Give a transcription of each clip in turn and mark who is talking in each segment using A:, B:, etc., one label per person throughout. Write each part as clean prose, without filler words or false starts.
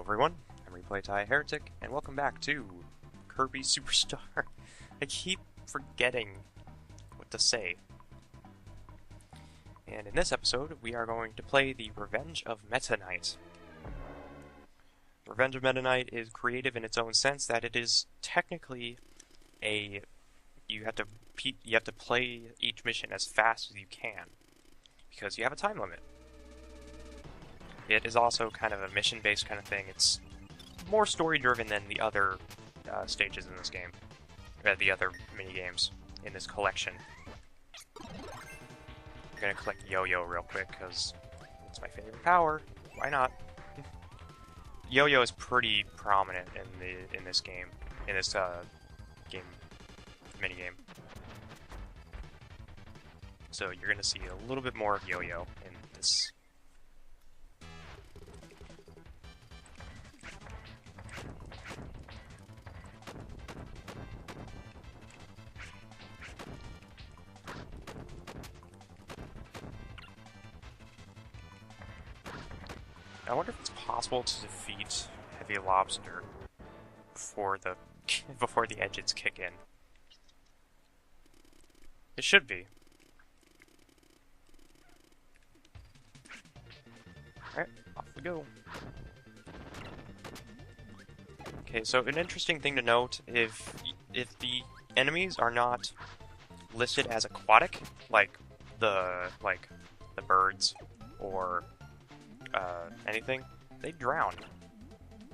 A: everyone, I'm Replay Heretic, and welcome back to Kirby Superstar. I keep forgetting what to say. And in this episode, we are going to play the Revenge of Meta Knight. Revenge of Meta Knight is creative in its own sense that it is technically you have to play each mission as fast as you can, because you have a time limit. It is also kind of a mission-based kind of thing. It's more story-driven than the other stages in this game, the other mini-games in this collection. I'm gonna collect Yo-Yo real quick, because it's my favorite power. Why not? Yo-Yo is pretty prominent in this game, mini-game. So you're gonna see a little bit more of Yo-Yo in this. I wonder if it's possible to defeat Heavy Lobster before the engines kick in. It should be. Alright, off we go. Okay, so an interesting thing to note, if the enemies are not listed as aquatic, like the birds or anything, they drown.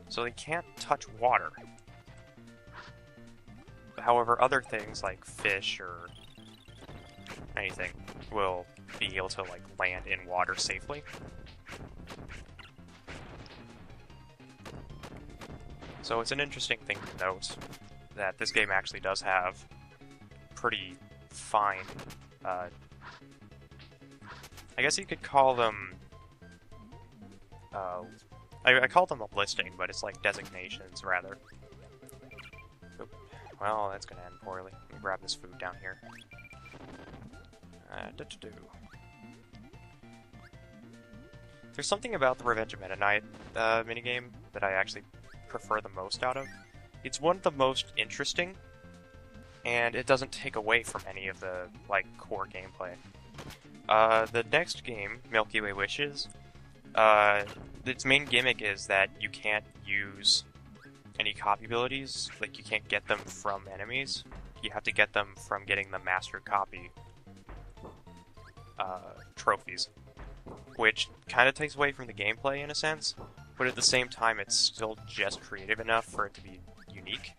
A: So they can't touch water. However, other things like fish or anything will be able to land in water safely. So it's an interesting thing to note that this game actually does have pretty fine, I guess you could call them, I call them a listing, but it's like designations, rather. Oop. Well, that's gonna end poorly. Let me grab this food down here. There's something about the Revenge of Meta Knight minigame that I actually prefer the most out of. It's one of the most interesting, and it doesn't take away from any of the core gameplay. The next game, Milky Way Wishes, its main gimmick is that you can't use any copy abilities, you can't get them from enemies. You have to get them from getting the master copy trophies, which kind of takes away from the gameplay in a sense, but at the same time it's still just creative enough for it to be unique.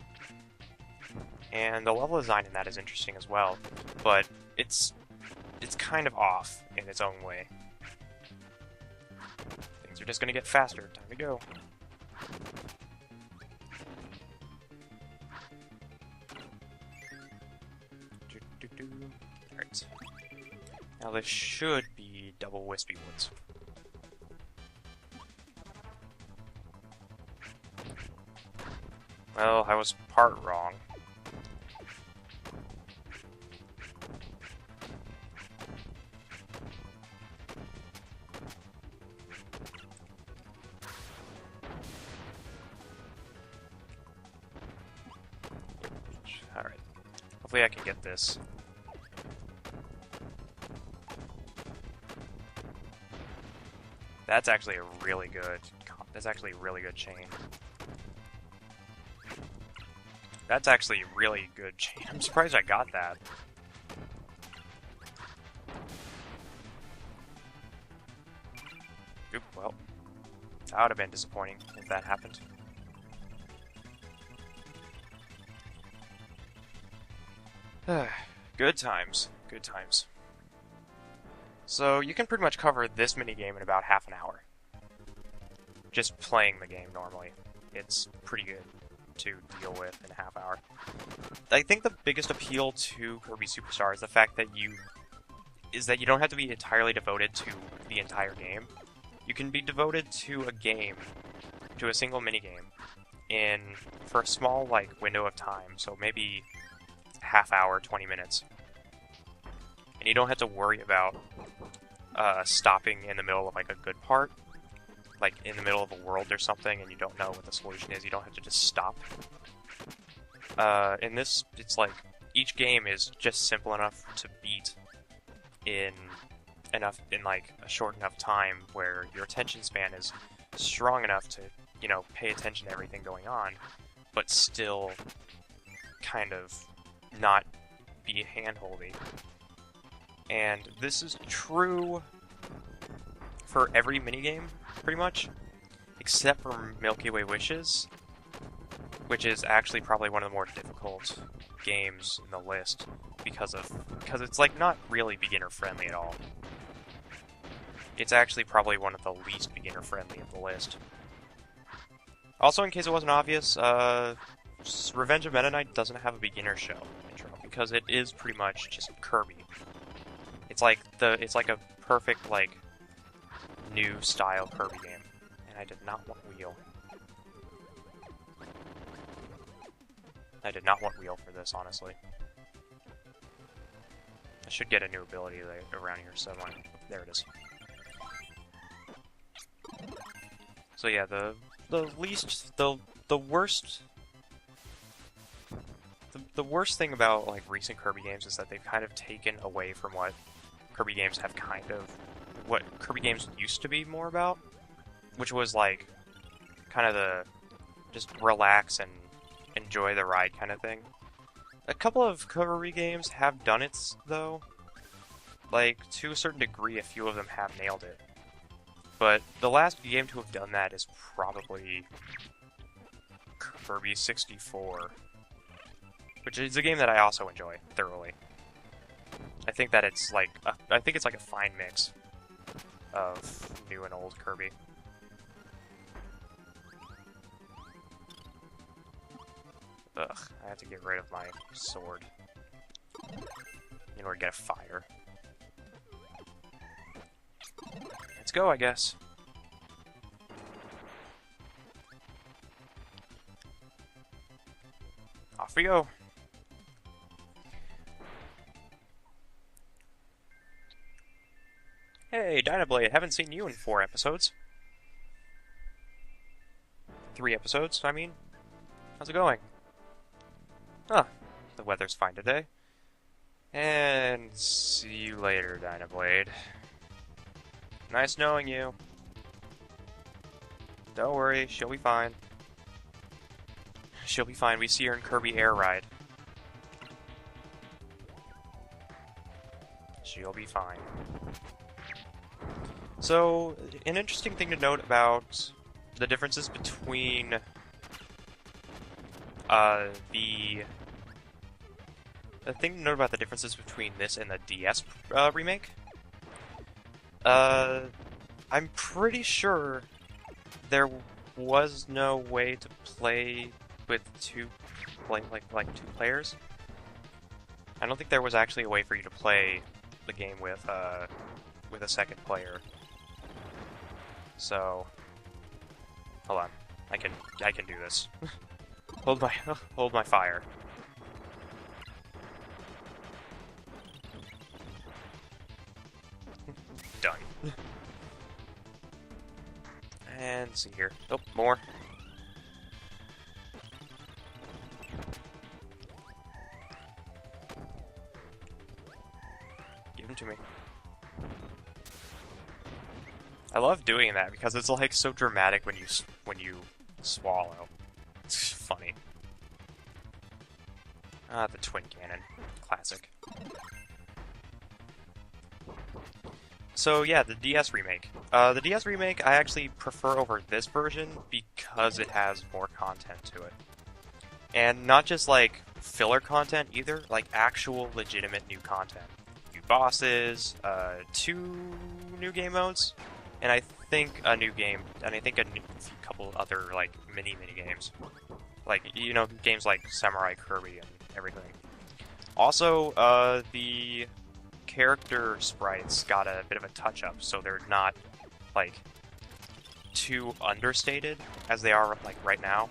A: And the level design in that is interesting as well, but it's kind of off in its own way. Things are just gonna get faster. Time to go. Alright. Now this should be double Wispy Woods. Well, I was part wrong. Alright. Hopefully I can get this. That's actually a really good chain. That's actually a really good chain. I'm surprised I got that. Oop, well. That would have been disappointing if that happened. Good times. Good times. So you can pretty much cover this minigame in about half an hour. Just playing the game normally. It's pretty good to deal with in a half hour. I think the biggest appeal to Kirby Superstar is the fact that you don't have to be entirely devoted to the entire game. You can be devoted to a single minigame for a small window of time, so maybe half hour, 20 minutes. And you don't have to worry about stopping in the middle of a good part. like in the middle of a world or something and you don't know what the solution is, you don't have to just stop. In this, it's like each game is just simple enough to beat in like a short enough time where your attention span is strong enough to, you know, pay attention to everything going on, but still kind of not be handholdy. And this is true for every minigame, pretty much, except for Milky Way Wishes, which is actually probably one of the more difficult games in the list because it's like not really beginner friendly at all. It's actually probably one of the least beginner friendly of the list. Also, in case it wasn't obvious, Revenge of Meta Knight doesn't have a beginner show intro because it is pretty much just Kirby. It's like a perfect like new style Kirby game, and I did not want wheel. I did not want wheel for this, honestly. I should get a new ability around here somewhere. There it is. So yeah, the worst thing about like recent Kirby games is that they've kind of taken away from what Kirby games used to be more about, which was like kind of the just relax and enjoy the ride kind of thing. A couple of Kirby games have done it though. Like to a certain degree, a few of them have nailed it. But the last game to have done that is probably Kirby 64, which is a game that I also enjoy thoroughly. I think that it's like a fine mix of new and old Kirby. Ugh, I have to get rid of my sword in order to get a fire. Let's go, I guess. Off we go. Hey, Dynablade, haven't seen you in 4 episodes. 3 episodes, I mean. How's it going? Huh, the weather's fine today. And see you later, Dynablade. Nice knowing you. Don't worry, she'll be fine. She'll be fine. We see her in Kirby Air Ride. She'll be fine. So, an interesting thing to note about the differences between the thing to note about the differences between this and the DS remake. I'm pretty sure there was no way to play with two players. I don't think there was actually a way for you to play the game with a second player. So, hold on, I can do this. hold my fire. Done. And see here. Oh, more. Give them to me. I love doing that because it's like so dramatic when you swallow. It's funny. Ah, the twin cannon. Classic. So yeah, the DS remake. The DS remake I actually prefer over this version because it has more content to it. And not just like filler content either, like actual legitimate new content. New bosses, 2 new game modes, and I think a new game, and I think a couple other like mini games. Like, you know, games like Samurai Kirby and everything. Also, the character sprites got a bit of a touch-up, so they're not, like, too understated as they are, like, right now.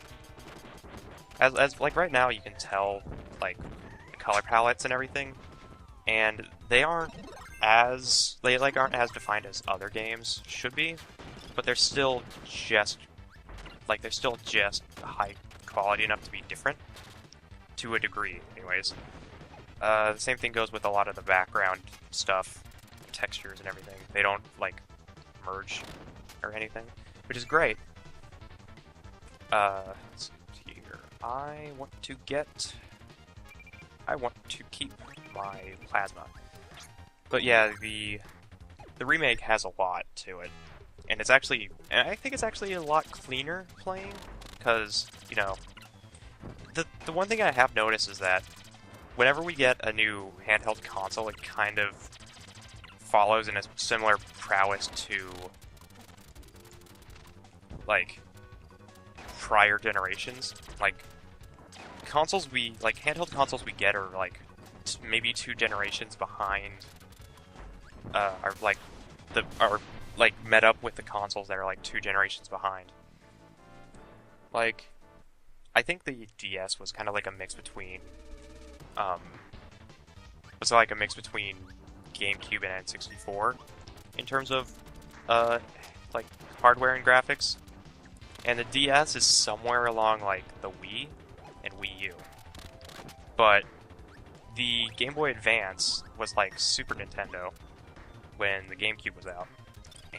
A: As like, right now, you can tell, like, the color palettes and everything, and they aren't as defined as other games should be, but they're still just high quality enough to be different to a degree, anyways. The same thing goes with a lot of the background stuff, textures and everything. They don't like merge or anything, which is great. Let's see here. I want to keep my plasma. But yeah, the remake has a lot to it. And I think it's actually a lot cleaner playing, because, you know, the one thing I have noticed is that whenever we get a new handheld console, it kind of follows in a similar prowess to, like, prior generations. Like, handheld consoles we get are, like, maybe 2 generations behind, are met up with the consoles that are, like, 2 generations behind. Like, I think the DS was kind of like a mix between, GameCube and N64 in terms of, like, hardware and graphics. And the DS is somewhere along, like, the Wii and Wii U. But the Game Boy Advance was like Super Nintendo when the GameCube was out.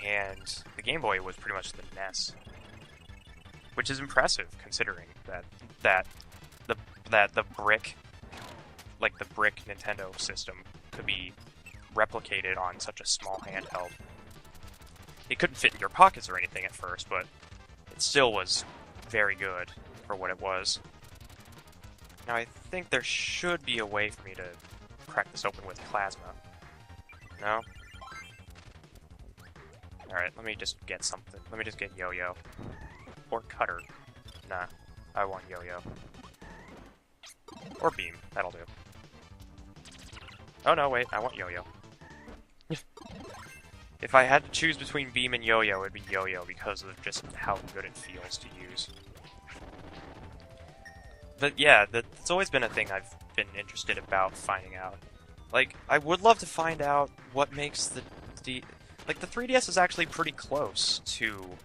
A: And the Game Boy was pretty much the NES. Which is impressive, considering that the brick Nintendo system could be replicated on such a small handheld. It couldn't fit in your pockets or anything at first, but it still was very good for what it was. Now I think there should be a way for me to crack this open with plasma. No? Alright, let me just get something. Let me just get Yo-Yo. Or Cutter. Nah, I want Yo-Yo. Or Beam, that'll do. Oh no, wait, I want Yo-Yo. If I had to choose between Beam and Yo-Yo, it'd be Yo-Yo because of just how good it feels to use. But yeah, that's always been a thing I've been interested about finding out. Like, I would love to find out what makes the 3DS is actually pretty close to,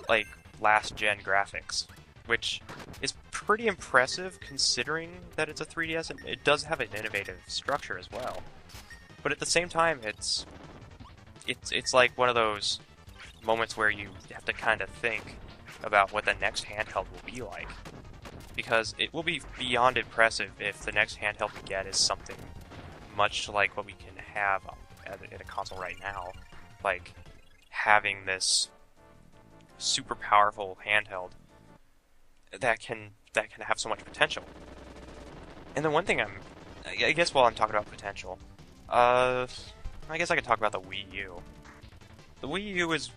A: like, last-gen graphics, which is pretty impressive considering that it's a 3DS, and it does have an innovative structure as well. But at the same time, it's like one of those moments where you have to kind of think about what the next handheld will be like. Because it will be beyond impressive if the next handheld we get is something much like what we can have in a console right now. Like, having this super powerful handheld that can have so much potential. And the one thing I guess while I'm talking about potential, I guess I could talk about the Wii U. The Wii U is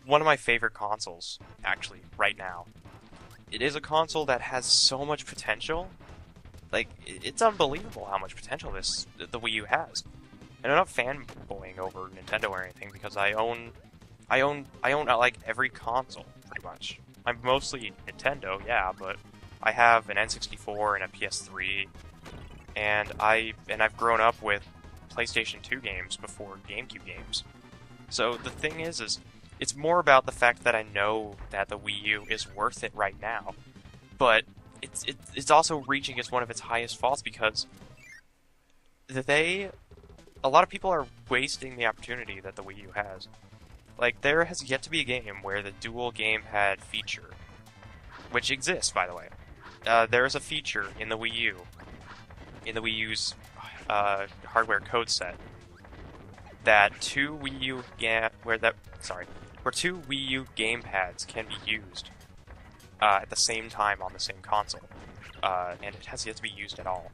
A: one of my favorite consoles, actually, right now. It is a console that has so much potential. Like, it's unbelievable how much potential the Wii U has. And I'm not fanboying over Nintendo or anything, because I own like every console, pretty much. I'm mostly Nintendo, yeah, but I have an N64 and a PS3, and I've grown up with PlayStation 2 games before GameCube games. So the thing is it's more about the fact that I know that the Wii U is worth it right now, but it's also reaching one of its highest faults because a lot of people are wasting the opportunity that the Wii U has. Like, there has yet to be a game where the dual gamepad feature, which exists, by the way. There is a feature in the Wii U, in the Wii U's hardware code set, that where two Wii U gamepads can be used at the same time on the same console, and it has yet to be used at all.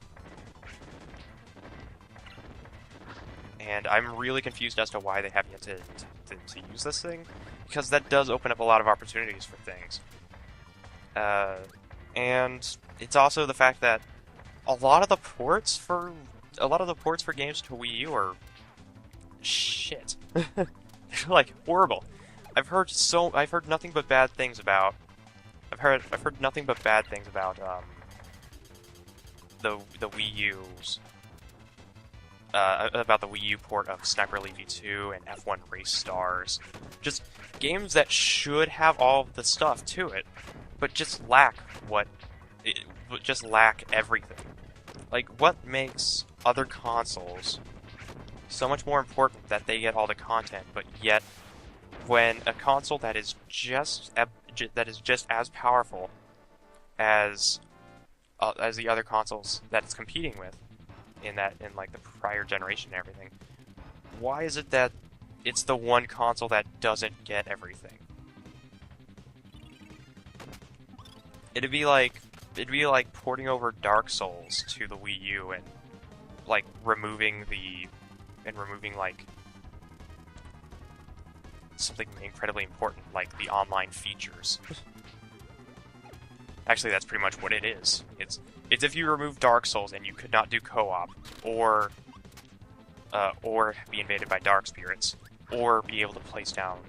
A: And I'm really confused as to why they have yet to use this thing, because that does open up a lot of opportunities for things. And it's also the fact that a lot of the ports for games to Wii U are shit. They're like horrible. I've heard nothing but bad things about the Wii U's about the Wii U port of Sniper Elite V2 and F1 Race Stars. Just games that should have all of the stuff to it, but just lack everything. Like, what makes other consoles so much more important that they get all the content, but yet when a console that is just as powerful as the other consoles that it's competing with in like the prior generation and everything, why is it that it's the one console that doesn't get everything? It'd be like porting over Dark Souls to the Wii U and like removing like something incredibly important like the online features. Actually, that's pretty much what it is. It's if you remove Dark Souls and you could not do co-op, or be invaded by dark spirits, or be able to place down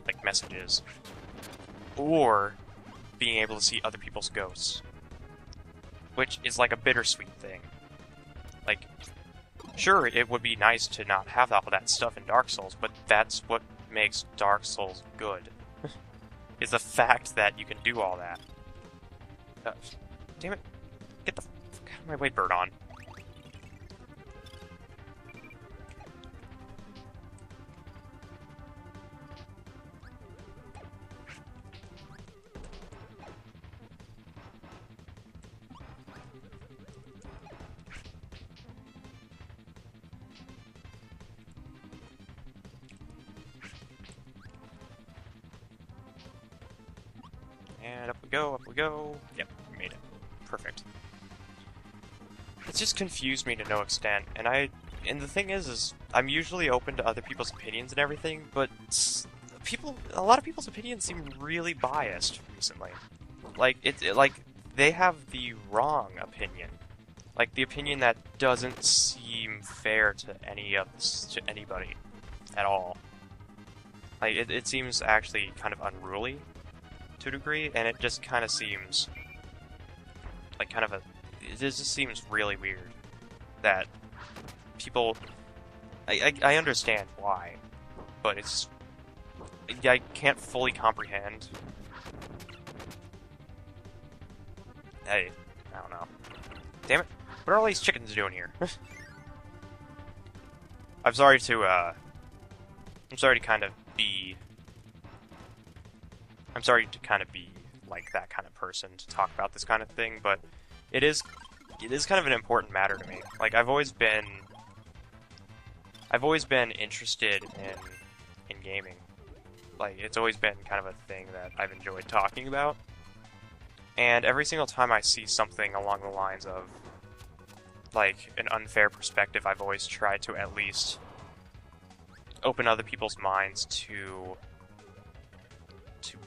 A: like messages, or being able to see other people's ghosts, which is like a bittersweet thing. Like, sure, it would be nice to not have all that stuff in Dark Souls, but that's what makes Dark Souls good, is the fact that you can do all that. Damn it. Get the fuck out of my way, bird on. And up we go, up we go. Yep, we made it. Perfect. It's just confused me to no extent, and the thing is I'm usually open to other people's opinions and everything, but a lot of people's opinions seem really biased recently. Like, like, they have the wrong opinion. Like, the opinion that doesn't seem fair to anybody at all. Like, it seems actually kind of unruly to a degree, and it just kind of seems like it just seems really weird that people, I understand why, but I can't fully comprehend. I don't know. Damn it. What are all these chickens doing here? I'm sorry to kind of be like that kind of person to talk about this kind of thing, but it is kind of an important matter to me. Like, I've always been interested in gaming. Like, it's always been kind of a thing that I've enjoyed talking about. And every single time I see something along the lines of like an unfair perspective, I've always tried to at least open other people's minds to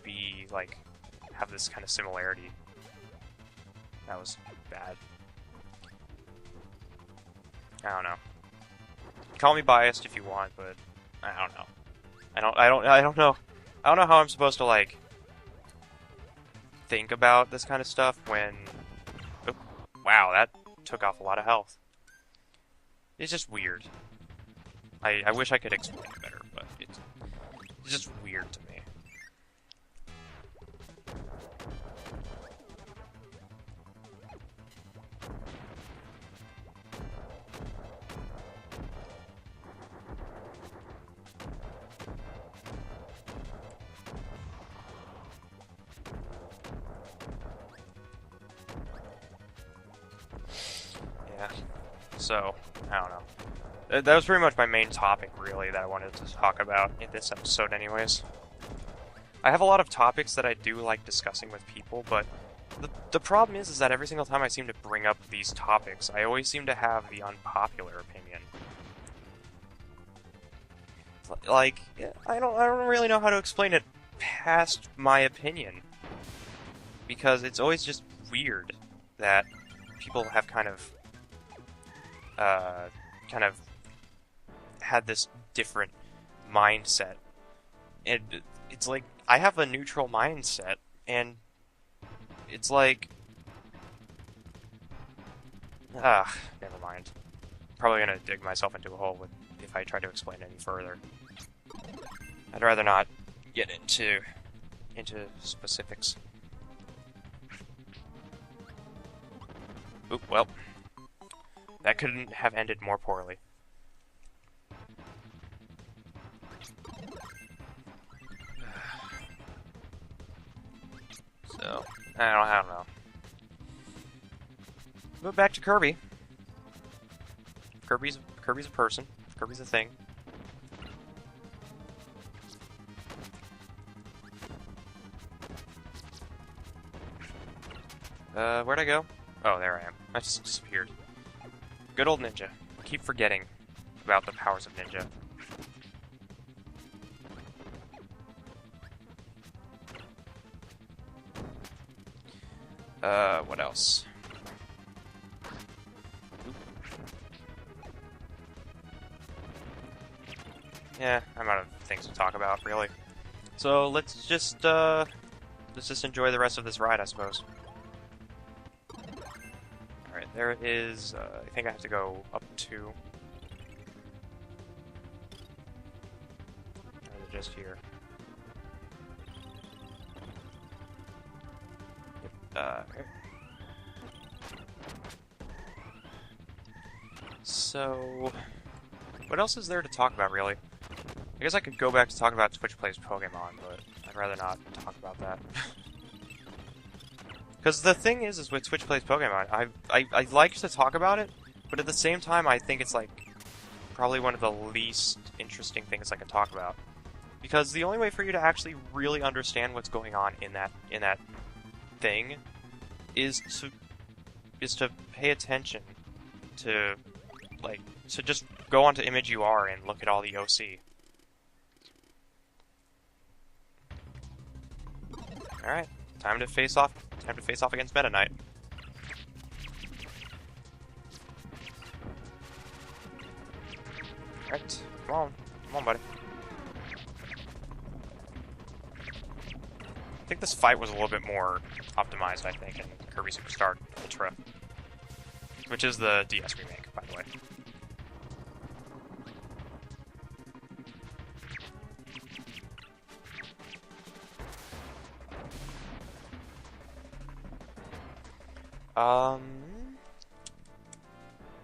A: be like have this kind of similarity. That was bad. I don't know. Call me biased if you want, but I don't know. I don't know. I don't know how I'm supposed to like think about this kind of stuff when. Oh, wow, that took off a lot of health. It's just weird. I wish I could explain it better, but it's just weird to me. Yeah, so, I don't know. That was pretty much my main topic, really, that I wanted to talk about in this episode anyways. I have a lot of topics that I do like discussing with people, but the problem is that every single time I seem to bring up these topics, I always seem to have the unpopular opinion. Like, I don't really know how to explain it past my opinion, because it's always just weird that people have kind of had this different mindset, and it's like I have a neutral mindset, and it's like never mind. probably gonna dig myself into a hole if I try to explain any further. I'd rather not get into specifics. Oop, well, that couldn't have ended more poorly. So, I don't know. But back to Kirby. Kirby's a person. Kirby's a thing. Where'd I go? Oh, there I am. I just disappeared. Good old Ninja. I keep forgetting about the powers of Ninja. What else? Yeah, I'm out of things to talk about, really. So let's just enjoy the rest of this ride, I suppose. Alright, there is, I think I have to go up to... Or is it just here? Yep, okay. So... what else is there to talk about, really? I guess I could go back to talk about Twitch Plays Pokemon, but I'd rather not talk about that. Because the thing is with Twitch Plays Pokemon, I like to talk about it, but at the same time I think it's like probably one of the least interesting things I can talk about. Because the only way for you to actually really understand what's going on in that thing is to pay attention to just go onto ImageUR and look at all the OC. Alright, time to face off against Meta Knight. Alright, come on, buddy. I think this fight was a little bit more optimized, I think, in Kirby Superstar Ultra. Which is the DS remake, by the way.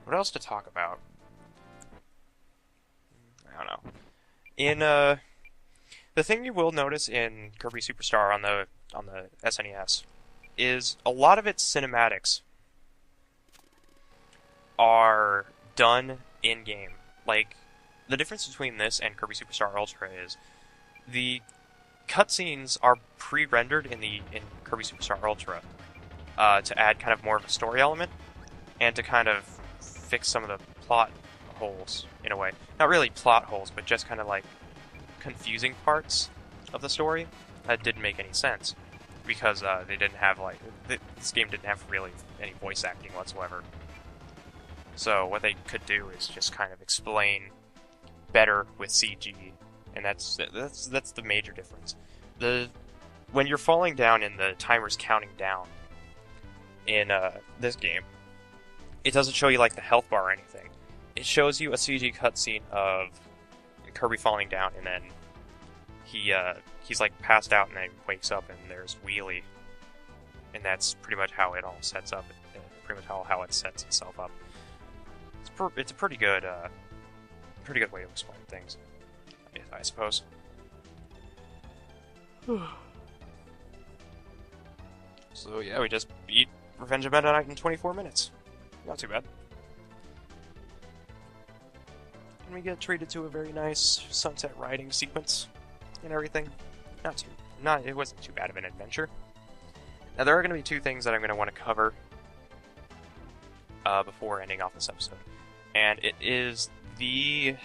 A: What else to talk about? I don't know. The thing you will notice in Kirby Superstar on the SNES is a lot of its cinematics are done in-game. Like, the difference between this and Kirby Superstar Ultra is the cutscenes are pre-rendered in Kirby Superstar Ultra to add kind of more of a story element and to kind of fix some of the plot holes in a way. Not really plot holes, but just kind of like confusing parts of the story that didn't make any sense because they didn't have this game didn't have really any voice acting whatsoever. So what they could do is just kind of explain better with CG, and that's the major difference. When you're falling down and the timer's counting down in this game, it doesn't show you like the health bar or anything. It shows you a CG cutscene of Kirby falling down, and then he's like passed out, and then he wakes up, and there's Wheelie, and that's pretty much how it all sets up. Pretty much how it sets itself up. It's a pretty good way to explain things, I suppose. So yeah, we just beat Revenge of Meta Knight in 24 minutes. Not too bad. And we get treated to a very nice sunset riding sequence and everything. It wasn't too bad of an adventure. Now there are going to be two things that I'm going to want to cover before ending off this episode. And it is the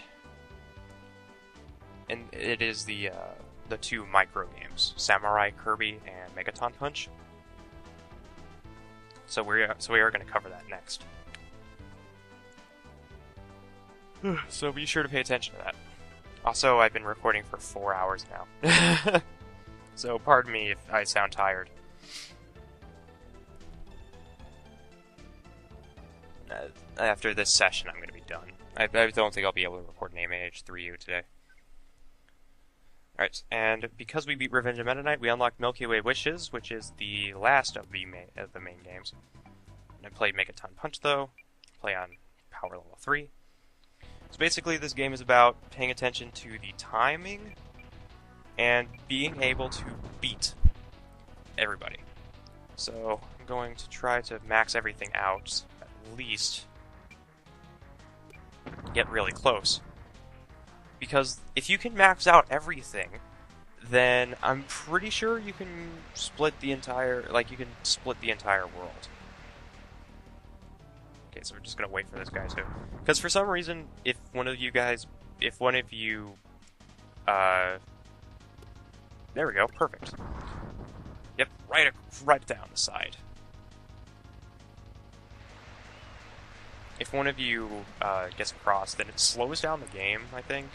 A: two micro games, Samurai Kirby and Megaton Punch. So we are going to cover that next. So be sure to pay attention to that. Also, I've been recording for 4 hours now. So pardon me if I sound tired. after this session, I'm going to be done. I don't think I'll be able to record an AMH3U today. Alright, and because we beat Revenge of Meta Knight, we unlocked Milky Way Wishes, which is the last of the main games. I played Megaton Punch, though. Play on power level 3. So basically, this game is about paying attention to the timing and being able to beat everybody. So I'm going to try to max everything out, at least get really close. Because if you can max out everything, then I'm pretty sure you can split the entire, world. Okay, so we're just gonna wait for this guy too. Because for some reason, if one of you, there we go, perfect. Yep, right down the side. If one of you gets across, then it slows down the game, I think.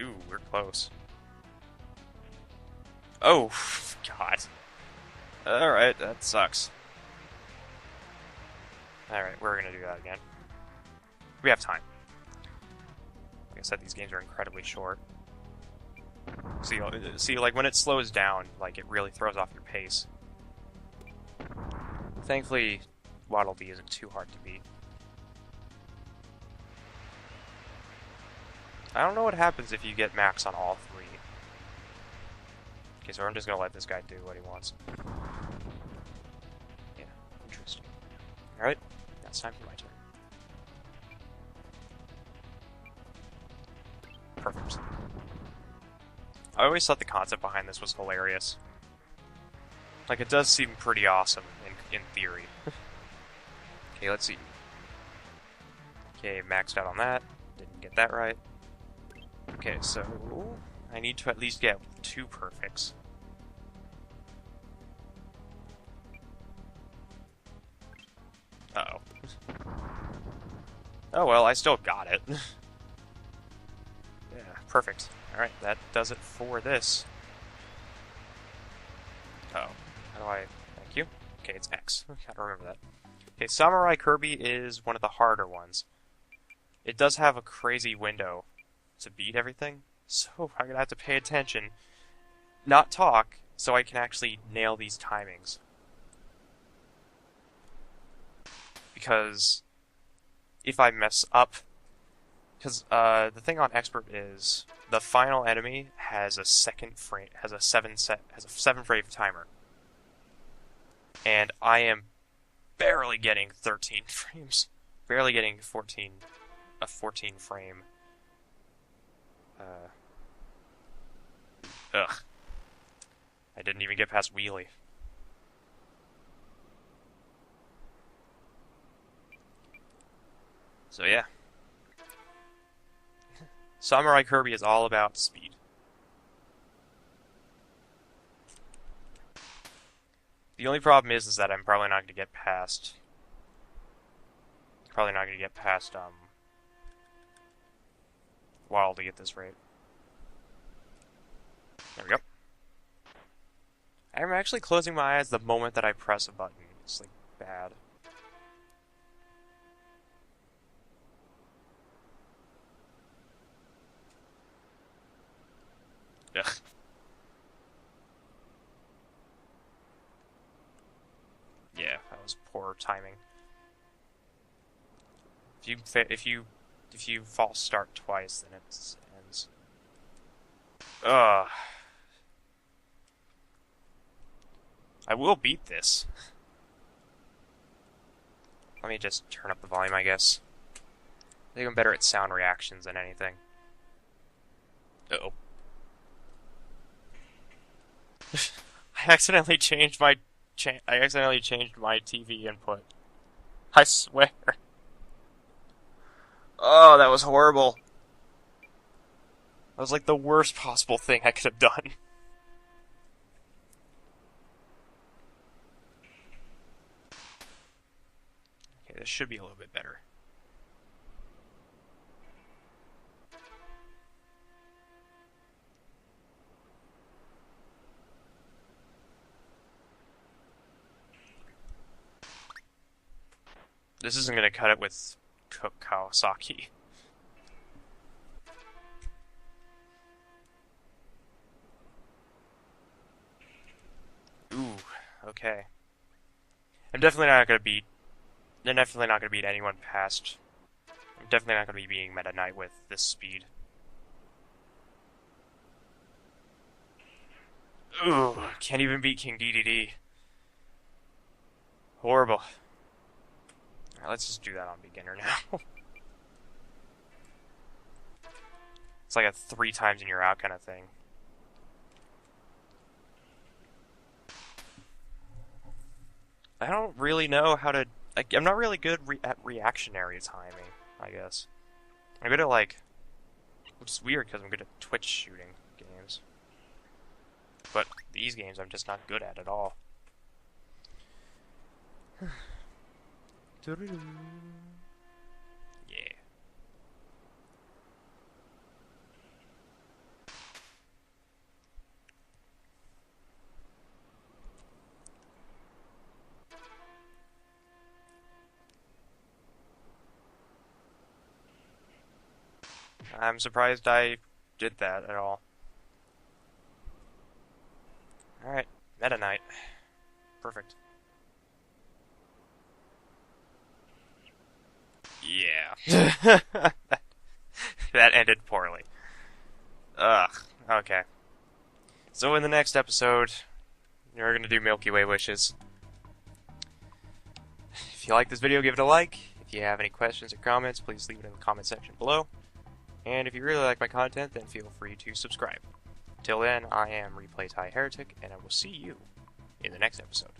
A: Ooh, we're close. Oh, God. Alright, that sucks. Alright, we're gonna do that again. We have time. Like I said, these games are incredibly short. See, like, when it slows down, like, it really throws off your pace. Thankfully, Waddle Dee isn't too hard to beat. I don't know what happens if you get max on all 3. Okay, so I'm just gonna let this guy do what he wants. Yeah, interesting. Alright, now it's time for my turn. Perfect. I always thought the concept behind this was hilarious. Like, it does seem pretty awesome in theory. Okay, let's see. Okay, maxed out on that. Didn't get that right. Okay, so I need to at least get 2 perfects. Uh-oh. Oh well, I still got it. Yeah, perfect. Alright, that does it for this. Uh-oh. How do I... Thank you. Okay, it's X. Gotta remember that. Okay, Samurai Kirby is one of the harder ones. It does have a crazy window to beat everything, so I'm gonna have to pay attention, not talk, so I can actually nail these timings. Because if I mess up... Because the thing on Expert is the final enemy has a 7 frame timer, and I am barely getting 13 frames, barely getting a 14 frame. Ugh. I didn't even get past Wheelie. So yeah. Samurai Kirby is all about speed. The only problem is that I'm probably not going to get past... Waddle Dee at this rate. There we go. I'm actually closing my eyes the moment that I press a button. It's, like, bad. Ugh. Yeah, that was poor timing. If you false start twice, then it ends. Ugh. I will beat this. Let me just turn up the volume, I guess. I think I'm better at sound reactions than anything. Uh-oh. I accidentally changed my TV input. I swear. Oh, that was horrible. That was like the worst possible thing I could have done. Okay, this should be a little bit better. This isn't gonna cut it with Kawasaki. Ooh, okay. I'm definitely not gonna beat. I'm definitely not gonna beat anyone past. I'm definitely not gonna be beating Meta Knight with this speed. Ooh, can't even beat King DDD. Horrible. Alright, let's just do that on beginner now. It's like a 3 times and you're out kind of thing. I don't really know how to... I'm not really good at reactionary timing, I guess. I'm good at, like... Which is weird, because I'm good at Twitch shooting games. But these games I'm just not good at all. Yeah. I'm surprised I did that at all. Alright, Meta Knight. Perfect. Yeah. That ended poorly. Ugh. Okay. So in the next episode, we're gonna do Milky Way wishes. If you like this video, give it a like. If you have any questions or comments, please leave it in the comment section below. And if you really like my content, then feel free to subscribe. Till then, I am Replay Thai Heretic, and I will see you in the next episode.